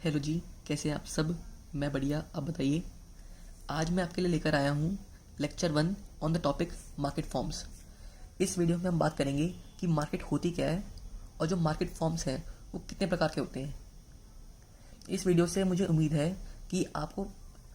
Hello जी, कैसे हैं आप सब। मैं बढ़िया, आप बताइए। आज मैं आपके लिए लेकर आया हूँ lecture 1 on the topic market forms. इस वीडियो में हम बात करेंगे कि मार्केट होती क्या है और जो मार्केट फॉर्म्स हैं वो कितने प्रकार के होते हैं। इस वीडियो से मुझे उम्मीद है कि आपको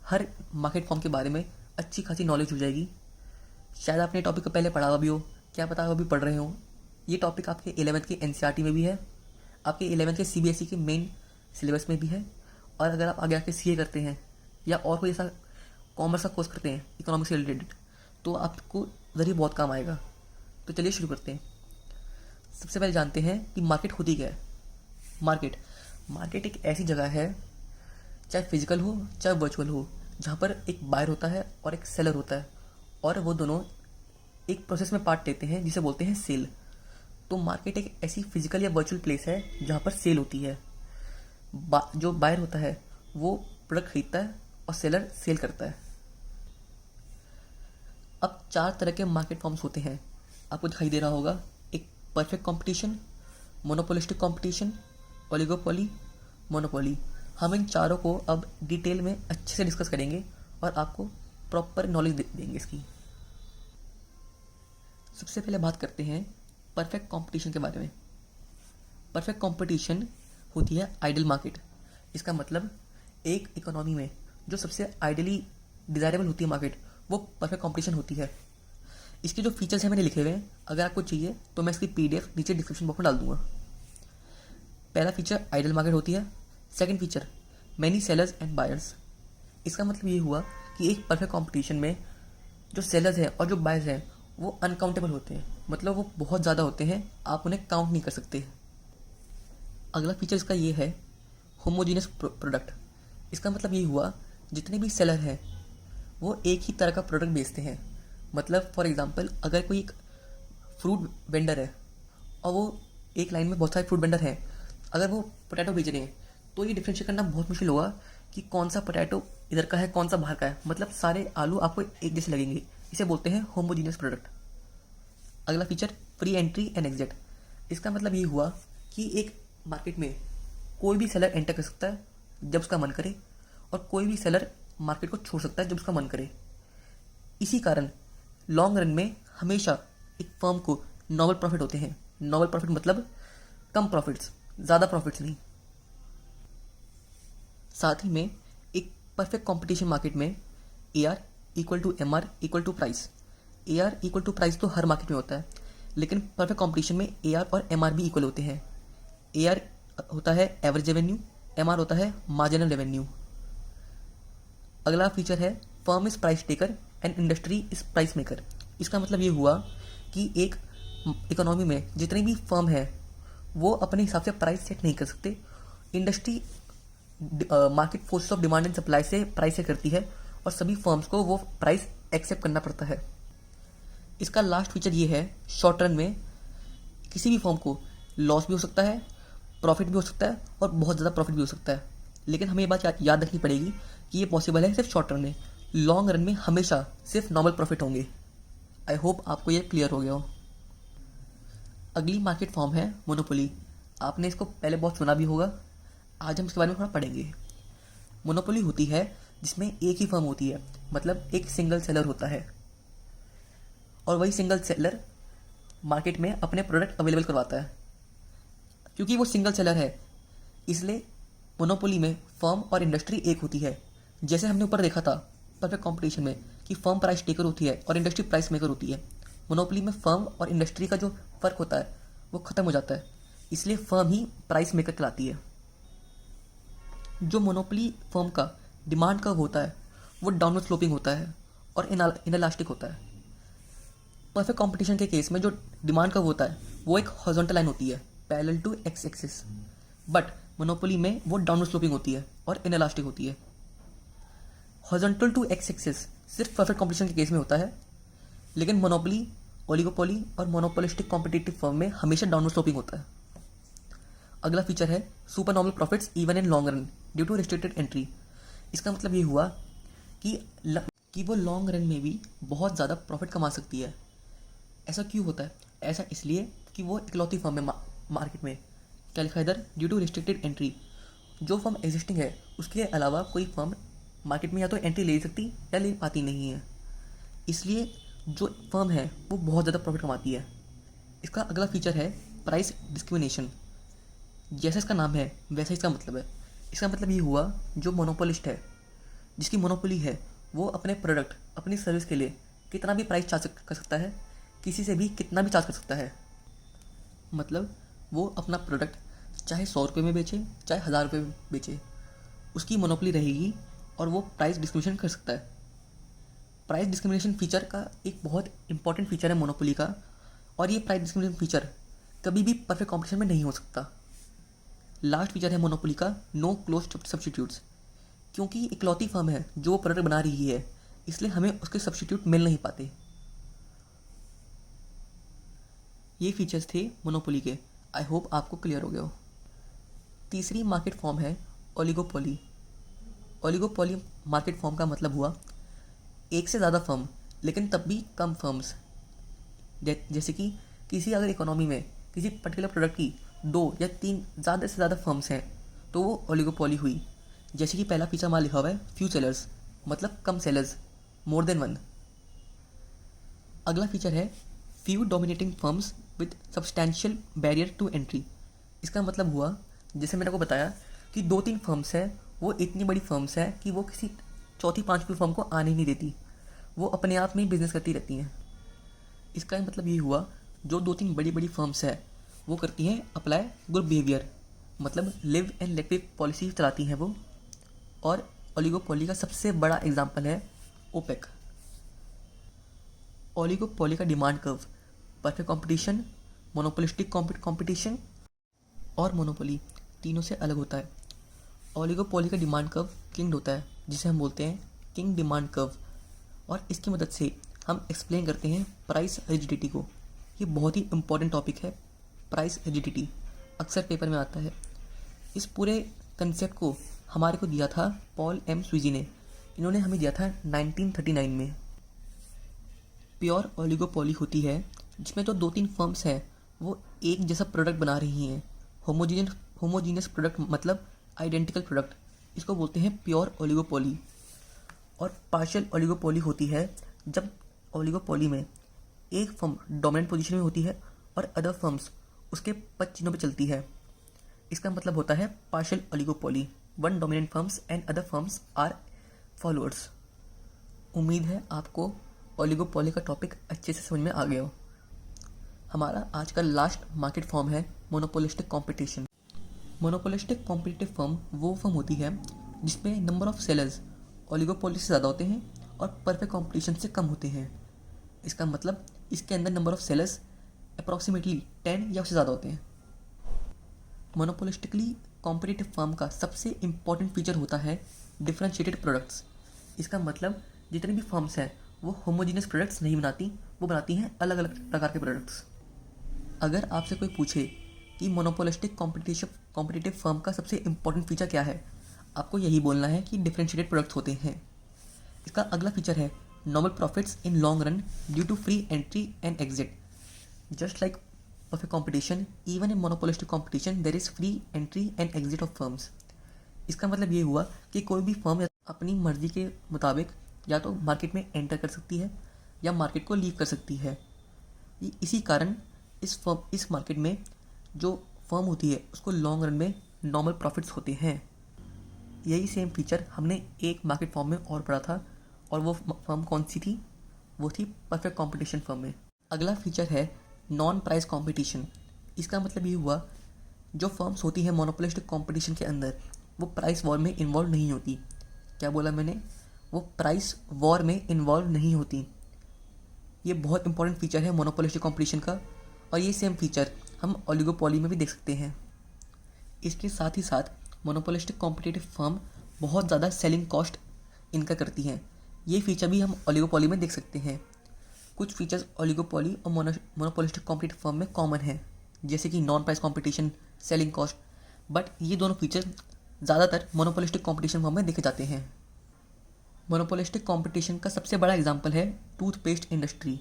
हर मार्केट फॉर्म के बारे में अच्छी खासी नॉलेज हो जाएगी। शायद आपने टॉपिक को पहले पढ़ा हुआ भी हो, क्या पता अभी पढ़ रहे हो। ये टॉपिक आपके 11th के एनसीईआरटी में भी है, आपके 11th के सीबीएसई के मेन सिलेबस में भी है। और अगर आप आगे आके सीए करते हैं या और कोई ऐसा कॉमर्स का कोर्स करते हैं इकोनॉमिक्स से रिलेटेड, तो आपको ज़रिए बहुत काम आएगा। तो चलिए शुरू करते हैं। सबसे पहले जानते हैं कि मार्केट होती क्या है। मार्केट मार्केट एक ऐसी जगह है, चाहे फिजिकल हो चाहे वर्चुअल हो, जहाँ पर एक बायर होता है और एक सेलर होता है और वो दोनों एक प्रोसेस में पार्ट लेते हैं जिसे बोलते हैं सेल। तो मार्केट एक ऐसी फिजिकल या वर्चुअल प्लेस है जहाँ पर सेल होती है। जो बायर होता है वो प्रोडक्ट खरीदता है और सेलर सेल करता है। अब 4 तरह के मार्केट फॉर्म्स होते हैं, आपको दिखाई दे रहा होगा। एक perfect competition, monopolistic competition, oligopoly, monopoly. हम इन चारों को अब डिटेल में अच्छे से डिस्कस करेंगे और आपको प्रॉपर नॉलेज देंगे इसकी। सबसे पहले बात करते हैं परफेक्ट कंपटीशन के बारे में। परफेक्ट कंपटीशन होती है आइडल मार्केट। इसका मतलब एक इकोनॉमी में जो सबसे आइडली डिज़ायरेबल होती है मार्केट, वो परफेक्ट कंपटीशन होती है। इसके जो फीचर्स हैं मैंने लिखे हुए हैं, अगर आपको चाहिए तो मैं इसकी पीडीएफ नीचे डिस्क्रिप्शन बॉक्स में डाल दूंगा। पहला फीचर आइडल मार्केट होती है। Second feature many sellers and buyers. इसका मतलब ये हुआ कि एक परफेक्ट कंपटीशन में जो सेलर्स हैं और जो बायर्स हैं वो अनकाउंटेबल होते हैं, मतलब वो बहुत ज़्यादा होते हैं, आप उन्हें काउंट नहीं कर सकते। अगला फीचर इसका ये है होमोजीनियस प्रोडक्ट। इसका मतलब ये हुआ जितने भी सेलर हैं वो एक ही तरह का प्रोडक्ट बेचते हैं। मतलब फॉर एग्जांपल अगर कोई एक फ्रूट वेंडर है और वो एक लाइन में बहुत सारे फ्रूट वेंडर हैं, अगर वो पोटैटो बेच रहे हैं तो ये डिफ्रेंशिएट करना बहुत मुश्किल होगा कि कौन सा पोटैटो इधर का है कौन सा बाहर का है। मतलब सारे आलू आपको एक जैसे लगेंगे। इसे बोलते हैं होमोजीनियस प्रोडक्ट। अगला feature free entry and exit. इसका मतलब ये हुआ कि एक मार्केट में कोई भी सेलर एंटर कर सकता है जब उसका मन करे और कोई भी सेलर मार्केट को छोड़ सकता है जब उसका मन करे। इसी कारण लॉन्ग रन में हमेशा एक फर्म को नॉर्मल प्रॉफिट होते हैं। नॉर्मल प्रॉफिट मतलब कम प्रॉफिट्स, ज़्यादा प्रॉफिट्स नहीं। साथ ही में एक परफेक्ट कंपटीशन मार्केट में A R equal to M R equal to price. A R equal to price तो हर मार्केट में होता है, लेकिन परफेक्ट कंपटीशन में ए आर और एम आर भी इक्वल होते हैं। ए आर होता है एवरेज रेवेन्यू, एम आर होता है मार्जिनल रेवेन्यू। अगला फीचर है firm is price taker and industry is price maker. इसका मतलब ये हुआ कि एक इकोनॉमी में जितनी भी फर्म है वो अपने हिसाब से प्राइस सेट नहीं कर सकते। Industry market forces of demand and supply से प्राइस सेट करती है और सभी फर्म्स को वो प्राइस एक्सेप्ट करना पड़ता है। इसका लास्ट फीचर ये है शॉर्ट रन में किसी भी फर्म को लॉस भी हो सकता है, प्रॉफिट भी हो सकता है और बहुत ज़्यादा प्रॉफिट भी हो सकता है। लेकिन हमें ये बात याद रखनी पड़ेगी कि ये पॉसिबल है सिर्फ शॉर्ट रन में। लॉन्ग रन में हमेशा सिर्फ नॉर्मल प्रॉफिट होंगे। आई होप आपको ये क्लियर हो गया हो। अगली मार्केट फॉर्म है मोनोपोली। आपने इसको पहले बहुत सुना भी होगा, आज हम इसके बारे में थोड़ा पढ़ेंगे। मोनोपोली होती है जिसमें एक ही फर्म होती है, मतलब एक सिंगल सेलर होता है और वही सिंगल सेलर मार्केट में अपने प्रोडक्ट अवेलेबल करवाता है। क्योंकि वो सिंगल सेलर है इसलिए मोनोपोली में फर्म और इंडस्ट्री एक होती है। जैसे हमने ऊपर देखा था परफेक्ट कंपटीशन में कि फर्म प्राइस टेकर होती है और इंडस्ट्री प्राइस मेकर होती है, मोनोपोली में फर्म और इंडस्ट्री का जो फर्क होता है वो खत्म हो जाता है, इसलिए फर्म ही प्राइस मेकर कहलाती है। जो मोनोपोली फर्म का डिमांड कर्व होता है वो डाउनवर्ड स्लोपिंग होता है और इनलास्टिक होता है। परफेक्ट कंपटीशन के केस में जो डिमांड कर्व होता है वो एक हॉरिजॉन्टल लाइन होती है parallel to x axis, but monopoly में वो डाउनवर्ड स्लोपिंग होती है और इनलास्टिक होती है। हॉरिजॉन्टल टू एक्स एक्सिस सिर्फ परफेक्ट कंपटीशन के केस में होता है, लेकिन मोनोपोली, ओलिगोपोली और मोनोपोलिस्टिक कॉम्पिटिटिव फर्म में हमेशा डाउनवर्ड स्लोपिंग होता है। अगला फीचर है super normal profits even in long run due to restricted entry. इसका मतलब ये हुआ कि वो लॉन्ग रन में भी बहुत ज़्यादा प्रॉफिट कमा सकती है। ऐसा क्यों होता है? ऐसा इसलिए कि वो इकलौती फर्म है मार्केट में। क्या लिखा है इधर? Due to restricted entry. जो फर्म एग्जिस्टिंग है उसके अलावा कोई फर्म मार्केट में या तो एंट्री ले सकती या ले पाती नहीं है। इसलिए जो फर्म है वो बहुत ज़्यादा प्रॉफिट कमाती है। इसका अगला फीचर है प्राइस डिस्क्रिमिनेशन। जैसा इसका नाम है वैसा इसका मतलब है। इसका मतलब ये हुआ जो मोनोपोलिस्ट है, जिसकी मोनोपोली है, वो अपने प्रोडक्ट अपनी सर्विस के लिए कितना भी प्राइस चार्ज कर सकता है, किसी से भी कितना भी चार्ज कर सकता है। मतलब वो अपना प्रोडक्ट चाहे 100 रुपये में बेचे चाहे 1000 रुपये में बेचे, उसकी मोनोपोली रहेगी और वो प्राइस डिस्क्रिमिनेशन कर सकता है। प्राइस डिस्क्रिमिनेशन फीचर का एक बहुत इंपॉर्टेंट फीचर है मोनोपोली का, और ये प्राइस डिस्क्रिमिनेशन फीचर कभी भी परफेक्ट कॉम्पिटिशन में नहीं हो सकता। लास्ट फीचर है मोनोपोली का नो क्लोज सब्स्टिट्यूट्स। क्योंकि इकलौती फर्म है जो वो प्रोडक्ट बना रही है, इसलिए हमें उसके सब्स्टिट्यूट मिल नहीं पाते। ये फीचर्स थे मोनोपोली के। आई होप आपको क्लियर हो गया हो। तीसरी मार्केट फॉर्म है ओलिगोपोली। ओलिगोपोली मार्केट फॉर्म का मतलब हुआ एक से ज़्यादा फर्म, लेकिन तब भी कम फर्म्स। जैसे कि किसी अगर इकोनॉमी में किसी पर्टिकुलर प्रोडक्ट की 2 या 3 ज़्यादा से ज़्यादा फर्म्स हैं तो वो ओलिगोपोली हुई। जैसे कि पहला फीचर हमारा लिखा हुआ है फ्यू सेलर्स, मतलब कम सेलर्स, मोर देन 1। अगला फीचर है few dominating firms with substantial barrier to entry. इसका मतलब हुआ जैसे मैंने को बताया कि 2-3 फर्म्स हैं, वो इतनी बड़ी फर्म्स हैं कि वो किसी चौथी पांचवी फर्म को आने ही नहीं देती, वो अपने आप में ही बिजनेस करती रहती हैं। इसका मतलब ये हुआ जो 2-3 बड़ी बड़ी फर्म्स हैं वो करती हैं अप्लाई गुड बिहेवियर, मतलब live and let live policy चलाती हैं वो। और ओलिगोपोली का सबसे बड़ा एग्जाम्पल है ओपेक। ओलिगोपोली का demand curve perfect competition, monopolistic competition और मोनोपोली तीनों से अलग होता है। ओलिगोपोली का डिमांड कर्व किंग्ड होता है, जिसे हम बोलते हैं किंग डिमांड कर्व, और इसकी मदद से हम एक्सप्लेन करते हैं प्राइस रिजिडिटी को। ये बहुत ही इंपॉर्टेंट टॉपिक है, प्राइस रिजिडिटी अक्सर पेपर में आता है। इस पूरे कंसेप्ट को हमारे को दिया था पॉल एम स्वीजी ने। इन्होंने हमें दिया था 1939 में। प्योर ओलिगोपोली होती है जिसमें जो 2-3 फर्म्स हैं वो एक जैसा प्रोडक्ट बना रही हैं। होमोजीनियस प्रोडक्ट मतलब आइडेंटिकल प्रोडक्ट, इसको बोलते हैं प्योर ओलिगोपोली। और पार्शियल ओलिगोपोली होती है जब ओलिगोपोली में एक फर्म डोमिनेंट पोजीशन में होती है और अदर फर्म्स उसके पदचिह्नों पे चलती है। इसका मतलब होता है partial oligopoly, one dominant firms and other firms are followers. उम्मीद है आपको ओलिगोपोली का टॉपिक अच्छे से समझ में आ गया हो। हमारा आज का लास्ट मार्केट फॉर्म है monopolistic competition. Monopolistic competitive firm वो फर्म होती है जिसमें नंबर ऑफ सेलर्स ओलिगोपोली से ज़्यादा होते हैं और परफेक्ट कंपटीशन से कम होते हैं। इसका मतलब इसके अंदर नंबर ऑफ सेलर्स अप्रॉक्सीमेटली 10 या उससे ज़्यादा होते हैं। मोनोपोलिस्टिकली कॉम्पिटिटिव फर्म का सबसे इम्पॉर्टेंट फीचर होता है डिफरेंशिएटेड प्रोडक्ट्स। इसका मतलब जितनी भी फर्म्स हैं वो होमोजीनियस प्रोडक्ट्स नहीं बनाती, वो बनाती हैं अलग अलग प्रकार के प्रोडक्ट्स। अगर आपसे कोई पूछे कि मोनोपोलिस्टिक कॉम्पिटिटिव फर्म का सबसे इम्पॉर्टेंट फीचर क्या है, आपको यही बोलना है कि डिफरेंशिएटेड प्रोडक्ट्स होते हैं। इसका अगला फीचर है normal profits in long run due to free entry and exit. Just like perfect competition, even in monopolistic competition there is free entry and exit of firms। इसका मतलब ये हुआ कि कोई भी फर्म अपनी मर्जी के मुताबिक या तो मार्केट में एंटर कर सकती है या मार्केट को लीव कर सकती है। इसी कारण इस मार्केट में जो फर्म होती है उसको लॉन्ग रन में नॉर्मल प्रॉफिट्स होते हैं। यही सेम फीचर हमने एक मार्केट फॉर्म में और पढ़ा था, और वो फर्म कौन सी थी? वो थी परफेक्ट कॉम्पिटिशन फर्म में। अगला फीचर है नॉन प्राइस कंपटीशन। इसका मतलब ये हुआ जो फर्म्स होती हैं मोनोपोलिस्टिक कंपटीशन के अंदर वो प्राइस वॉर में इन्वॉल्व नहीं होती। क्या बोला मैंने? वो प्राइस वॉर में इन्वॉल्व नहीं होती। ये बहुत इंपॉर्टेंट फीचर है मोनोपोलिस्टिक कंपटीशन का, और ये सेम फीचर हम ओलिगोपोली में भी देख सकते हैं। इसके साथ ही साथ मोनोपोलिस्टिक कॉम्पिटिटिव फर्म बहुत ज़्यादा सेलिंग कॉस्ट इनका करती हैं। ये फीचर भी हम ओलिगोपोली में देख सकते हैं। कुछ फीचर्स ओलिगोपोली और मोनोपोलिस्टिक कॉम्पिटिटिव फर्म में कॉमन है, जैसे कि non price competition, selling cost, but ये दोनों फीचर ज़्यादातर मोनोपोलिस्टिक कंपटीशन फर्म में देखे जाते हैं। मोनोपोलिस्टिक कंपटीशन का सबसे बड़ा एग्जांपल है टूथपेस्ट इंडस्ट्री।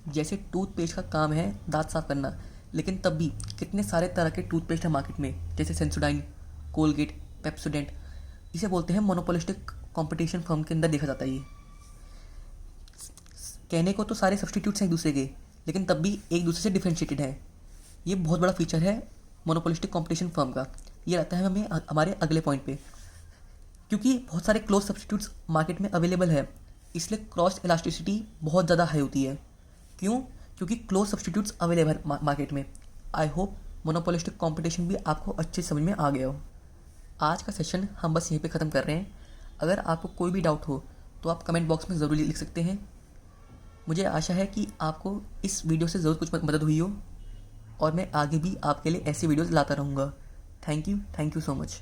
जैसे टूथपेस्ट का काम है दांत साफ करना, लेकिन तब भी कितने सारे तरह के टूथपेस्ट हैं मार्केट में, जैसे सेंसोडाइन, कोलगेट, पेप्सोडेंट। इसे बोलते हैं मोनोपोलिस्टिक कंपटीशन फर्म के अंदर देखा जाता है ये। कहने को तो सारे सब्सटीट्यूट्स हैं एक दूसरे के, लेकिन तब भी एक दूसरे से डिफ्रेंशिएटेड है। ये बहुत बड़ा फीचर है मोनोपोलिस्टिक कंपटीशन फर्म का। ये रहता है हमें हमारे अगले पॉइंट पे। क्योंकि बहुत सारे क्लोज सब्सटीट्यूट्स मार्केट में अवेलेबल है, इसलिए क्रॉस इलास्टिसिटी बहुत ज़्यादा हाई होती है। क्यों? क्योंकि क्लोज सब्सटीट्यूट्स अवेलेबल मार्केट में। आई होप मोनोपोलिस्टिक कंपटीशन भी आपको अच्छे समझ में आ गया हो। आज का सेशन हम बस यहीं पे ख़त्म कर रहे हैं। अगर आपको कोई भी डाउट हो तो आप कमेंट बॉक्स में ज़रूर लिख सकते हैं। मुझे आशा है कि आपको इस वीडियो से ज़रूर कुछ मदद हुई हो, और मैं आगे भी आपके लिए ऐसी वीडियोज़ लाता रहूँगा। Thank you so much.